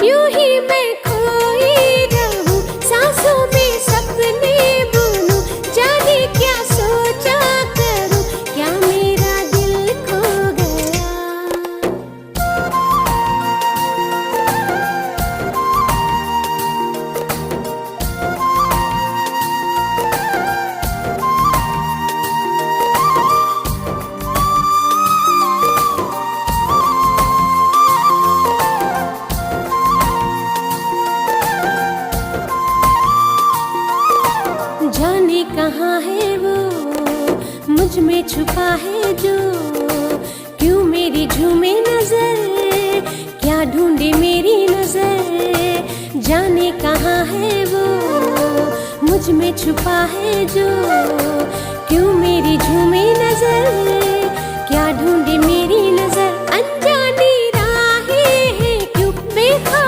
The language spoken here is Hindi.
यूं ही मैं खोई रहूं सांसों में सपने बुनूं, जाने क्या सोचा करूं, क्या मेरा दिल खो गया। जाने कहाँ है वो मुझ में छुपा है जो, क्यों मेरी झूमे नजर, क्या ढूंढे मेरी नजर। जाने कहाँ है वो मुझ में छुपा है जो, क्यों मेरी झूमे नजर, क्या ढूंढे मेरी नजर।